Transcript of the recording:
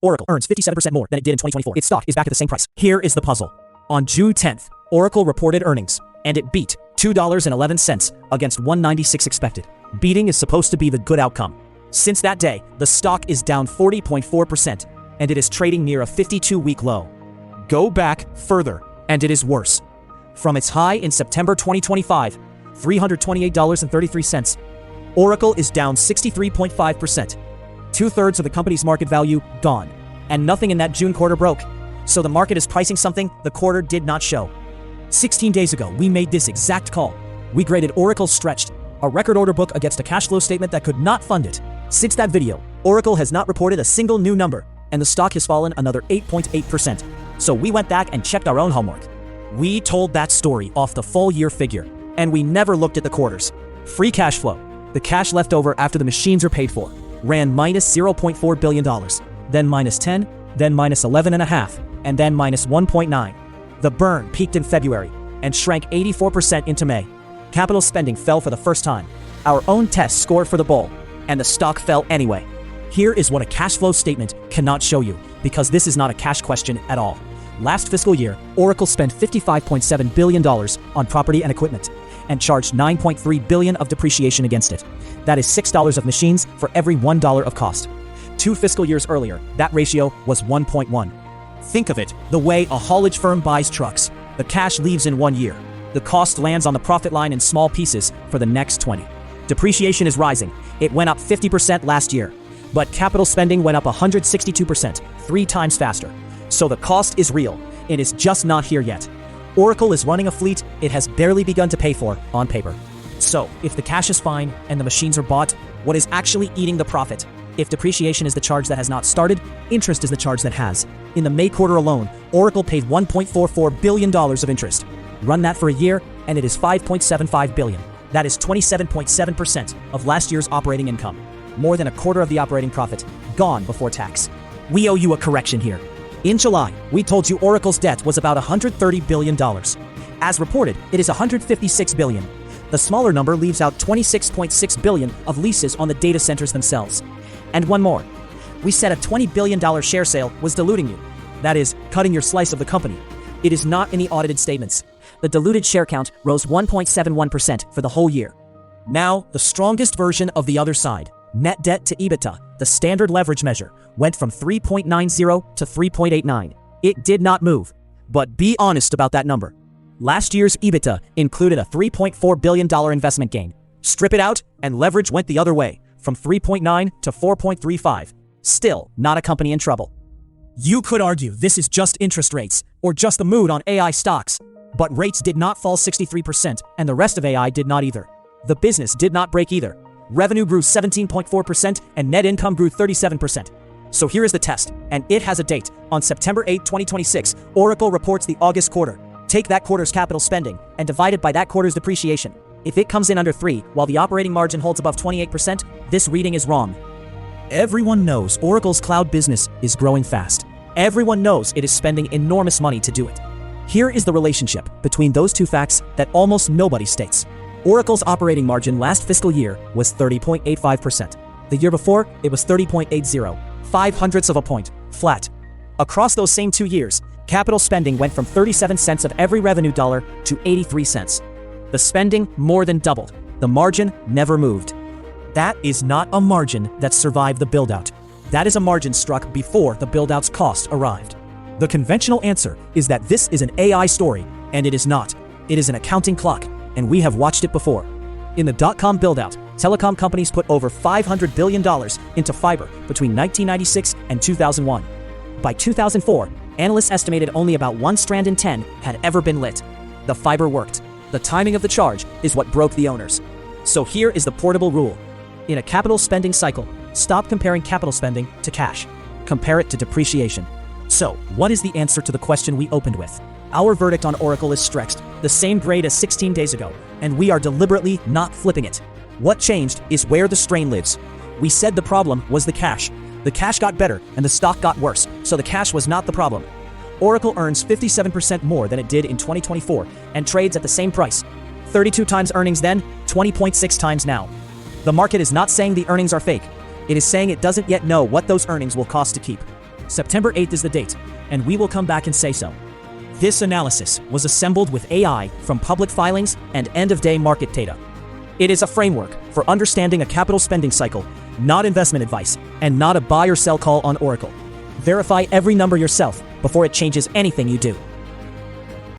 Oracle earns 57% more than it did in 2024. Its stock is back at the same price. Here is the puzzle. On June 10th, Oracle reported earnings, and it beat $2.11 against $1.96 expected. Beating is supposed to be the good outcome. Since that day, the stock is down 40.4%, and it is trading near a 52-week low. Go back further, and it is worse. From its high in September 2025, $328.33, Oracle is down 63.5%. 2/3 of the company's market value gone, and nothing in that June quarter broke. So the market is pricing something the quarter did not show. 16 days ago, we made this exact call. We graded Oracle Stretched, a record order book against a cash flow statement that could not fund it. Since that video, Oracle has not reported a single new number, and the stock has fallen another 8.8%. So we went back and checked our own homework. We told that story off the full year figure, and we never looked at the quarters. Free cash flow, the cash left over after the machines are paid for, ran minus $0.4 billion, then minus 10, then minus 11.5, and then minus 1.9. The burn peaked in February and shrank 84% into May. Capital spending fell for the first time. Our own test scored for the bull, and the stock fell anyway. Here is what a cash flow statement cannot show you, because this is not a cash question at all. Last fiscal year, Oracle spent $55.7 billion on property and equipment, and charged $9.3 billion of depreciation against it. That is $6 of machines for every $1 of cost. 2 fiscal years earlier, that ratio was 1.1. Think of it the way a haulage firm buys trucks. The cash leaves in 1 year. The cost lands on the profit line in small pieces for the next 20. Depreciation is rising. It went up 50% last year. But capital spending went up 162%, 3 times faster. So the cost is real. It is just not here yet. Oracle is running a fleet it has barely begun to pay for on paper. So, if the cash is fine and the machines are bought, what is actually eating the profit? If depreciation is the charge that has not started, interest is the charge that has. In the May quarter alone, Oracle paid $1.44 billion of interest. Run that for a year, and it is $5.75 billion. That is 27.7% of last year's operating income. More than a quarter of the operating profit, gone before tax. We owe you a correction here. In July, we told you Oracle's debt was about $130 billion. As reported, it is $156 billion. The smaller number leaves out $26.6 billion of leases on the data centers themselves. And one more. We said a $20 billion share sale was diluting you. That is, cutting your slice of the company. It is not in the audited statements. The diluted share count rose 1.71% for the whole year. Now, the strongest version of the other side. Net debt to EBITDA, the standard leverage measure, went from 3.90 to 3.89. It did not move. But be honest about that number. Last year's EBITDA included a $3.4 billion investment gain. Strip it out, and leverage went the other way, from 3.9 to 4.35. Still, not a company in trouble. You could argue this is just interest rates, or just the mood on AI stocks. But rates did not fall 63%, and the rest of AI did not either. The business did not break either. Revenue grew 17.4%, and net income grew 37%. So here is the test, and it has a date. On September 8, 2026, Oracle reports the August quarter. Take that quarter's capital spending and divide it by that quarter's depreciation. If it comes in under 3, while the operating margin holds above 28%, this reading is wrong. Everyone knows Oracle's cloud business is growing fast. Everyone knows it is spending enormous money to do it. Here is the relationship between those two facts that almost nobody states. Oracle's operating margin last fiscal year was 30.85%. The year before, it was 30.80, 0.05 of a point, flat. Across those same 2 years, capital spending went from 37 cents of every revenue dollar to 83 cents. The spending more than doubled. The margin never moved. That is not a margin that survived the build-out. That is a margin struck before the build-out's cost arrived. The conventional answer is that this is an AI story, and it is not. It is an accounting clock, and we have watched it before. In the dot-com build-out, telecom companies put over $500 billion into fiber between 1996 and 2001. By 2004, analysts estimated only about 1 strand in 10 had ever been lit. The fiber worked. The timing of the charge is what broke the owners. So here is the portable rule. In a capital spending cycle, stop comparing capital spending to cash. Compare it to depreciation. So, what is the answer to the question we opened with? Our verdict on Oracle is stretched, the same grade as 16 days ago, and we are deliberately not flipping it. What changed is where the strain lives. We said the problem was the cash. The cash got better and the stock got worse, so the cash was not the problem. Oracle earns 57% more than it did in 2024 and trades at the same price. 32 times earnings then, 20.6 times now. The market is not saying the earnings are fake. It is saying it doesn't yet know what those earnings will cost to keep. September 8th is the date, and we will come back and say so. This analysis was assembled with AI from public filings and end-of-day market data. It is a framework for understanding a capital spending cycle, not investment advice, and not a buy or sell call on Oracle. Verify every number yourself before it changes anything you do.